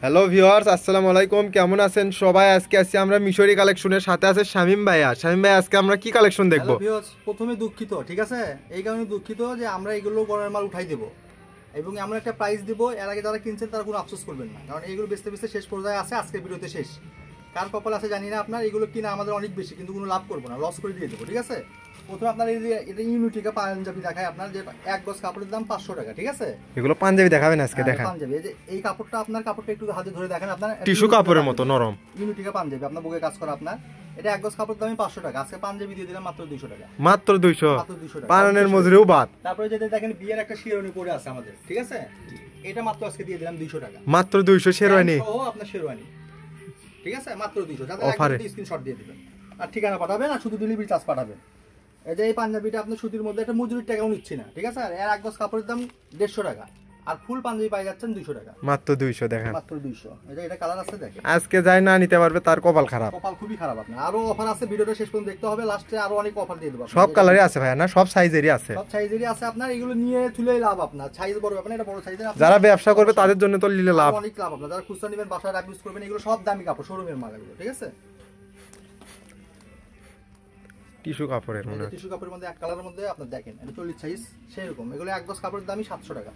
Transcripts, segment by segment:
Hello viewers, আসসালামু আলাইকুম। কেমন আছেন সবাই? আজকে আসছি আমরা মিশরি কালেকশনের সাথে আছে শামিম ভাইয়া। শামিম ভাই, আজকে আমরা কি কালেকশন দেখব? হ্যালো ভিউয়ার্স, প্রথমে দুঃখিত, ঠিক আছে? এই কারণে দুঃখিত যে আমরা এগুলো গরমের মাল উঠাই দেবো এবং আমরা একটা প্রাইস দিব। এর আগে যারা কিনছেন তারা কোনো আফসোস করবেন না, কারণ এইগুলো বেচতে বেচতে শেষ পর্যায়ে আছে। আজকের ভিডিওতে শেষ। কার কপাল আছে জানি না আপনার, এগুলো কিনা আমাদের অনেক বেশি, কিন্তু কোনো লাভ করবো না, লস করে দিয়ে দেবো, ঠিক আছে? প্রথমে আপনার এই যে এটা ইউনিটিকা পাঞ্জাবি দেখায় আপনার, যে এক গজ কাপড়ের দাম 500 টাকা, ঠিক আছে? এগুলো পাঞ্জাবি দেখাবেন আজকে? হ্যাঁ, দেখান। পাঞ্জাবি। এই যে এই কাপড়টা আপনার, কাপড়টা একটু হাতে ধরে দেখেন আপনার, টিস্যু কাপড়ের মতো নরম। ইউনিটিকা পাঞ্জাবি আপনার বুকে কাজ করা আপনার। এটা এক গজ কাপড় দামই 500 টাকা। আজকে পাঞ্জাবি দিয়ে দিলাম মাত্র 200 টাকা। মাত্র 200? মাত্র 200 টাকা। পালনের মজুরিও বাদ। তারপরে যেটা দেখেন, বিয়ের একটা শিরোনি পরে আছে আমাদের, ঠিক আছে? এটা মাত্র আজকে দিয়ে দিলাম 200 টাকা। মাত্র 200 শেরওয়ানি সহ আপনার শেরওয়ানি, ঠিক আছে? মাত্র 200। যাদের অফারে লাগবে স্ক্রিনশট দিয়ে দিবেন আর ঠিকানা পাঠাবেন, আর শুধু ডেলিভারি চার্জ পাঠাবেন। এই যে এই পাঞ্জাবিটা আপনার সুতির মধ্যে, একটা মজুরির টাকাও নিচ্ছি না, ঠিক আছে? আর এর এক গজ কাপড়ের দাম 150 টাকা, আর ফুল পাঞ্জাবি পাই যাচ্ছেন 200 টাকা। মাত্র 200 দেখেন। মাত্র 200। এটা কালার আছে দেখেন। আজকে যাই না নিতে পারবে তার কপাল খারাপ। কপাল খুবই খারাপ আপনার। আরো অফার আছে, ভিডিওটা শেষ পর্যন্ত দেখতে হবে, লাস্টে আরো অনেক অফার দিয়ে দেবো। সব কালারই আছে ভাইয়া, না সব সাইজেরই আছে? সব সাইজেরই আছে আপনার। এগুলো নিয়ে তুলেই লাভ আপনার। সাইজ বড় ব্যাপার না, এটা বড় সাইজের। যারা ব্যবসা করবে তাদের জন্য তো নিলে লাভ। অনেক লাভ আপনার। যারা খুচরা নেবেন, বাসায় রাখ ইউজ করবেন, এগুলো সব দামি কাপড়, শোরুমের মাল এগুলো, ঠিক আছে? টিস্যু কাপড়ের মনে হয়। টিস্যু কাপড়ের মধ্যে এক কালারের মধ্যে আপনার দেখেন, এটা 40 সাইজ সেরকম। এগুলো এক গজ কাপড়ের দামই 700 টাকা,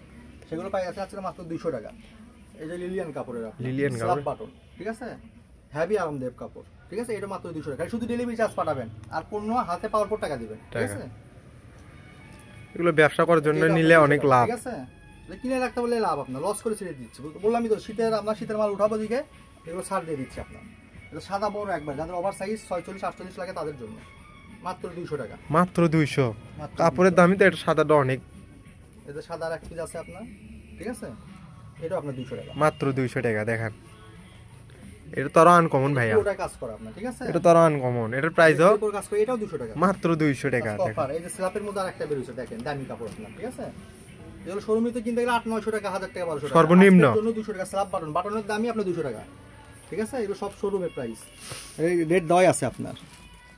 সেগুলো পাই যাচ্ছে আজকে মাত্র 200 টাকা। এই যে লিলিয়ান কাপড়ের, লিলিয়ান স্ল্যাব কাপড়, বাটন, ঠিক আছে? হেভি আরামদায়ক কাপড়, ঠিক আছে? এটা মাত্র 200 টাকা। শুধু ডেলিভারি চার্জ পাঠাবেন, আর পণ্য হাতে পাওয়ার পর টাকা দিবেন, ঠিক আছে? এগুলো ব্যবসা করার জন্য নিলে অনেক লাভ, ঠিক আছে? কিনে রাখতে বললে লাভ, আপনার লস করে ছেড়ে দিচ্ছি। বললামই তো, শীতের আপনার শীতের মাল উঠাবো দিকে, এগুলো ছাড় দিয়ে দিচ্ছি আপনার। এটা সাদা বড় একবার, যাদের ওভার সাইজ 46 48 লাগে তাদের জন্য মাত্র 200 টাকা। মাত্র 200? কাপড়ের দামই তো এটা, সাদাটা অনেক। এটা সাদা আর এক পিস আছে আপনার, ঠিক আছে? এটাও আপনার 200 টাকা। মাত্র 200 টাকা দেখেন। এটা তো আরো আনকমন ভাইয়া। পুরোটা কাজ করা আপনার, ঠিক আছে? এটা তো আরো আনকমন। এটার প্রাইসও পুরো কাজ করে, এটাও 200 টাকা। মাত্র 200 টাকা দেখেন। এই যে স্ল্যাপের মধ্যে আরেকটা বের হইছে দেখেন, দামি কাপড় আপনার, ঠিক আছে? এগুলো শোরুমে তো কিনতে গেলে 8 900 টাকা, 1000 টাকা, 1200 টাকা। সর্বনিম্ন আজকের জন্য 200 টাকা। স্ল্যাব বাটন, বাটনের দামই আপনার 200 টাকা, ঠিক আছে? এগুলো সব শোরুমের প্রাইস। এই রেট দয় আছে আপনার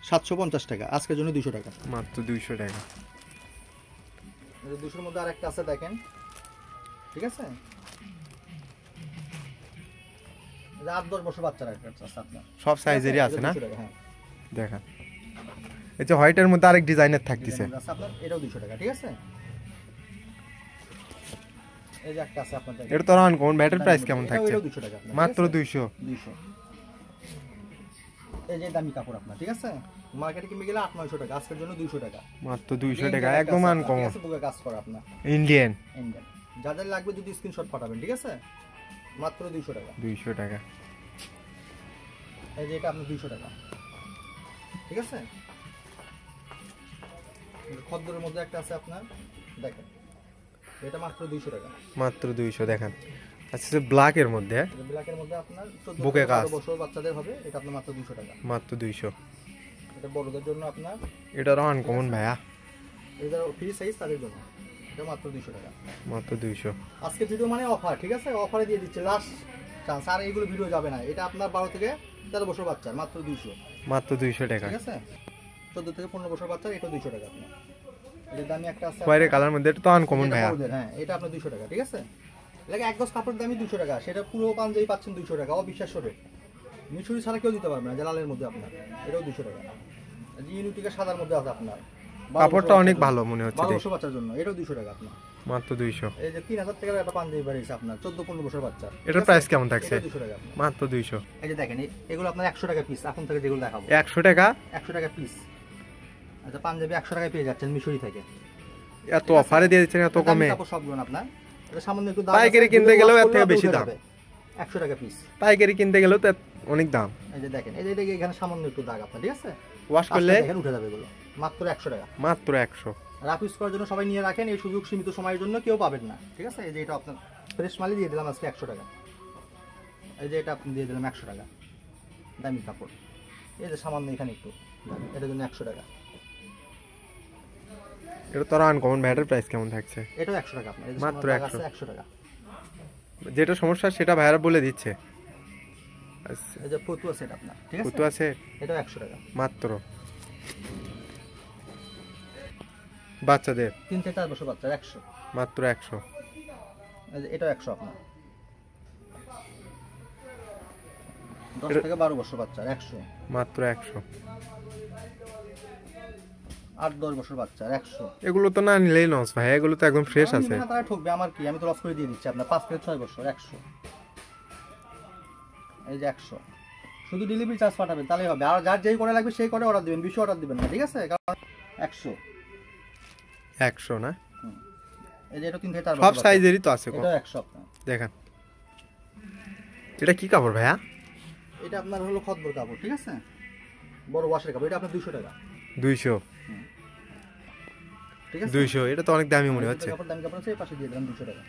750 টাকা, আজকের জন্য 200 টাকা। মাত্র 200 টাকা। এই যে 200 এর মধ্যে আরেকটা আছে দেখেন, ঠিক আছে? এই যে 8 10 বছর বাচ্চার একটা আছে আপনার, সব সাইজেরই আছে না? 200 টাকা, হ্যাঁ। দেখেন, এই যে হোয়াইটের মধ্যে আরেক ডিজাইনের থাকতেছে। আপনার এটাও 200 টাকা, ঠিক আছে? এই যে একটা আছে আপনার, এটা তো আনকমন। ব্যাটার প্রাইস কেমন থাকছে? এটাও 200 টাকা আপনার, মাত্র 200। 200। এই যে দামি কাপড় আপনার, ঠিক আছে? মার্কেটে কিনতে গেলে 8 900 টাকা, আজকের জন্য 200 টাকা। মাত্র 200 টাকা, একদম আনকমন। বুকে কাজ করা আপনার, ইন্ডিয়ান। ইন্ডিয়ান। যাদের লাগবে যদি স্ক্রিনশট পাঠাবেন, ঠিক আছে? মাত্র 200 টাকা। 200 টাকা। এই যে এটা আপনার 200 টাকা, ঠিক আছে? খদ্দরের মধ্যে একটা আছে আপনার, দেখেন, এটা মাত্র 200 টাকা। মাত্র 200 দেখেন। আচ্ছা, ব্ল্যাক এর মধ্যে, এটা ব্ল্যাকের মধ্যে আপনার 14 বুকে কাজ, 12 বছর বাচ্চাদের হবে, এটা আপনার মাত্র 200 টাকা। মাত্র 200। এটা বড়দের জন্য আপনার, এটারও আনকমন ভাইয়া। এটা ফ্রি সাইজ তাদের জন্য, এটা মাত্র 200 টাকা। মাত্র 200। আজকে ভিডিও মানে অফার, ঠিক আছে? অফারে দিয়ে দিচ্ছে, লাস্ট চান্স। আর এইগুলো ভিডিও যাবে না। এটা আপনার 12 থেকে 13 বছর বাচ্চা, মাত্র 200। মাত্র 200 টাকা, ঠিক আছে? 14 থেকে 15 বছর বাচ্চা, এটা 200 টাকা আপনার। এটার দামি একটা আছে হোয়াইট কালার মধ্যে, এটা তো আনকমন ভাইয়া। হ্যাঁ, এটা আপনার 200 টাকা, ঠিক আছে? লাগে এক গজ কাপড়ের দামই 200 টাকা, সেটা পুরো পাঞ্জাবি পাচ্ছেন 200 টাকা। অবিশ্বাস্য রেট, মিশরি ছাড়া কেউ দিতে পারবে না। জালালের মধ্যে আপনার এটাও 200 টাকা। ইউনিটিকা সাদার মধ্যে আছে আপনার, কাপড়টা অনেক ভালো মনে হচ্ছে 12 দেখে। বছর বাচ্চার জন্য, এটাও 200 টাকা আপনার। মাত্র 200। এই যে 3000 টাকার একটা পাঞ্জাবি বাড়িয়েছে আপনার 14 15 বছর বাচ্চা। এটার প্রাইস কেমন থাকছে? 200 টাকা আপনার। মাত্র 200। এই যে দেখেন, এগুলো আপনার 100 টাকা পিস, এখন থেকে যেগুলো দেখাবো 100 টাকা? 100 টাকা পিস। আচ্ছা, পাঞ্জাবি 100 টাকায় পেয়ে যাচ্ছেন মিশরি থেকে। এত অফারে দিয়ে দিচ্ছেন, এত কমে? কাপড় সবগুলো আপনার, এটা সামান্য একটু দাম। পাইকারি কিনতে গেলেও এর থেকে বেশি দাম। 100 টাকা পিস। পাইকারি কিনতে গেলেও তো অনেক দাম। এই যে দেখেন, এই যে এখানে সামান্য একটু দাগ আপনার, ঠিক আছে? ওয়াশ করলে দেখেন উঠে যাবে এগুলো, মাত্র 100 টাকা। মাত্র 100। রাফ ইউজ করার জন্য সবাই নিয়ে রাখেন, এই সুযোগ সীমিত সময়ের জন্য, কেউ পাবেন না, ঠিক আছে? এই যে এটা আপনার ফ্রেশ মালই দিয়ে দিলাম আজকে 100 টাকা। এই যে এটা আপনি দিয়ে দিলাম 100 টাকা, দামি কাপড়। এই যে সামান্য এখানে একটু, এটার জন্য 100 টাকা। এটা তো আনকমন। ব্যাটার প্রাইস কেমন থাকছে? এটাও 100 টাকা আপনার, মাত্র 100 টাকা। যেটা সমস্যা সেটা ভাইয়ারা বলে দিচ্ছে। আচ্ছা, এই যে ফতুয়া সেট আপনার, ঠিক আছে? ফতুয়া আছে, এটাও 100 টাকা মাত্র। বাচ্চাদের 3 থেকে 4 বছর বাচ্চা 100, মাত্র 100। এই যে এটাও 100 আপনার। 10 থেকে 12 বছর বাচ্চার 100, মাত্র 100। 8-10 বছর বাচ্চার 100। এগুলো তো না নিলেই লস ভাই, এগুলো তো একদম ফ্রেশ আছে। না, তারা ঠকবে, আমার কি, আমি তো লস করে দিয়ে দিচ্ছি আপনার। 5 থেকে 6 বছর 100, এই যে 100। শুধু ডেলিভারি চার্জ পাঠাবেন তাহলেই হবে, আর যার যেই করে লাগবে সেই করে অর্ডার দিবেন, বেশি অর্ডার দিবেন না, ঠিক আছে? কারণ 100 100 না? এই যে এটা 3 থেকে 4 সব বছর সাইজেরই তো আছে। এটা 100 আপনার। দেখেন এটা কি কাপড় ভাইয়া? এটা আপনার হলো খদ্দর কাপড়, ঠিক আছে? বড় ওয়াশের কাপড়, এটা আপনার 200 টাকা। 200? ঠিক আছে, 200 এটা তো অনেক দামি মনে হচ্ছে। কাপড় দামি কাপড় আছে, এই পাশে দিয়ে দিলাম 200 টাকা।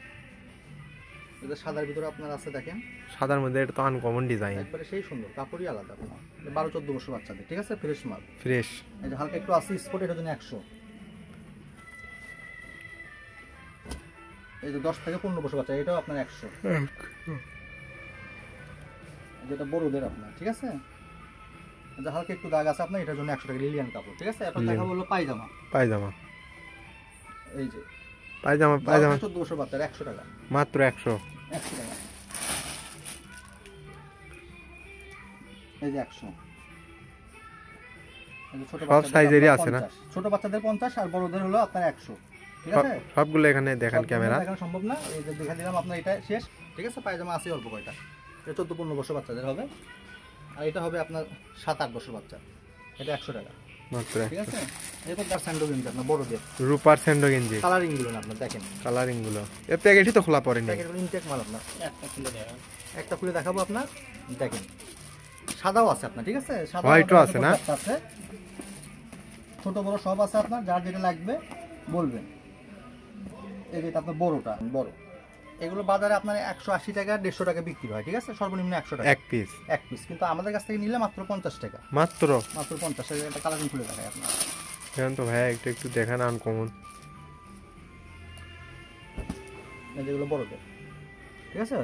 এটা সাদার ভিতরে আপনার আছে, দেখেন সাদার মধ্যে এটা তো আনকমন ডিজাইন, একবারে সেই সুন্দর, কাপড়ই আলাদা আপনার। 12-14 বছর বাচ্চাদের, ঠিক আছে? ফ্রেশ মাল, ফ্রেশ। এই যে হালকা একটু আছে স্পট, এটার জন্য 100। এই যে 10 থেকে 15 বছর বাচ্চা, এটাও আপনার 100। যেটা বড়দের আপনার, ঠিক আছে? যে হালকা একটু দাগ আছে আপনার, এটার জন্য 100 টাকা লিলিয়ান কাপড়, ঠিক আছে? এখন দেখা হলো পায়জামা। পায়জামা, এই যে পায়জামা, পায়জামা 14 বছর বাচ্চার 100 টাকা, মাত্র 100। 100 টাকা। এই যে 100। এই যে ছোট সব বাচ্চাদের সাইজেরই আপনার আছে না? 50, ছোট বাচ্চাদের 50 আর বড়দের হলো আপনার 100, ঠিক আছে? সবগুলো এখানে দেখেন সবগুলো ক্যামেরা। দেখানো সম্ভব না, এই যে দেখা দিলাম আপনার, এটা শেষ, ঠিক আছে? পায়জামা আছে অল্প কয়টা, এটা 14-15 বছর বাচ্চাদের হবে। আর এটা হবে আপনার 7-8 বছর বাচ্চা, এটা 100 টাকা, মাত্র ঠিক আছে? এরপর তার স্যান্ডো গেঞ্জি আপনার বড়দের, রূপার স্যান্ডো গেঞ্জি, কালারিং গুলো না আপনার, দেখেন কালারিং গুলো। এর প্যাকেটই তো খোলা পড়েনি। প্যাকেটগুলো ইনটেক মাল আপনার। একটা খুলে দেখাবো আপনার, দেখেন সাদাও আছে আপনার, ঠিক আছে? সাদা হোয়াইটও আছে না? আছে, ছোট বড় সব আছে আপনার, যার যেটা লাগবে বলবেন। এই যে এটা আপনার বড়টা বড়, এগুলো বাজারে আপনার 180 টাকা 150 টাকা বিক্রি হয়, ঠিক আছে? সর্বনিম্ন 100 টাকা এক পিস, এক পিস, কিন্তু আমাদের কাছ থেকে নিলে মাত্র 50 টাকা, মাত্র। মাত্র 50 টাকা। এটা কালারিং খুলে দেখায় আপনার, দেখেন তো ভাইয়া, একটু একটু দেখান আনকমন। যেগুলো বড়দের, ঠিক আছে?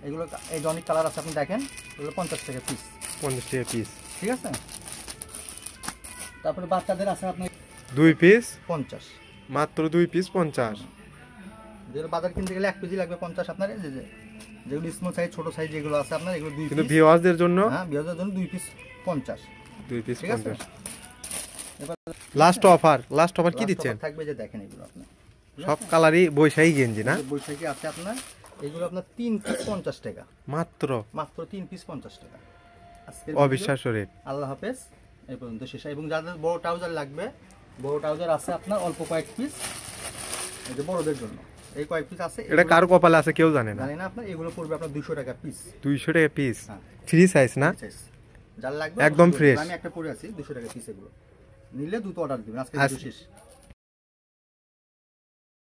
এগুলো এই যে অনেক কালার আছে, আপনি দেখেন, এগুলো 50 টাকা পিস, 50 টাকা পিস। ঠিক আছে? তারপরে বাচ্চাদের আছে আপনার 2 পিস, 50, মাত্র 2 পিস 50। যেগুলো বাজার কিনতে গেলে 1 কেজি লাগবে 50 আপনার। এই যে যেগুলো স্মল সাইজ ছোট সাইজ যেগুলো আছে আপনার, এগুলো 2 কিন্তু পিস, ভিউয়ারদের জন্য, হ্যাঁ বিয়ারদের জন্য 2 পিস 50, 2 পিস ঠিক আছে? 50। এবার লাস্ট অফার, লাস্ট অফার কি last দিচ্ছেন? offer থাকবে, যে দেখেন এগুলো আপনার, ঠিক সব আছে? কালারই বৈশাখী গেঞ্জি না? এই যে বৈশাখী আছে আপনার, এগুলো আপনার 3 পিস 50 টাকা, মাত্র মাত্র 3 পিস 50 টাকা। আজকে অবিশ্বাস্য রেট। আল্লাহ হাফেজ, এই পর্যন্ত শেষ। এবং যাদের বড় ট্রাউজার লাগবে, বড় ট্রাউজার আছে আপনার অল্প কয়েক পিস, এই যে বড়দের জন্য এই কয়েক পিস আছে। এটা কার কপালে আছে কেউ জানে না। জানি না আপনার, এগুলো পড়বে আপনার 200 টাকা পিস, 200 টাকা পিস, হ্যাঁ। ফ্রি সাইজ না? size। যার লাগবে একদম অবশ্যই বলবেন। fresh। আমি একটা পরে আছি 200 টাকা পিস, এগুলো নিলে দ্রুত অর্ডার দিবেন, আজকে আজ- ভিডিও শেষ।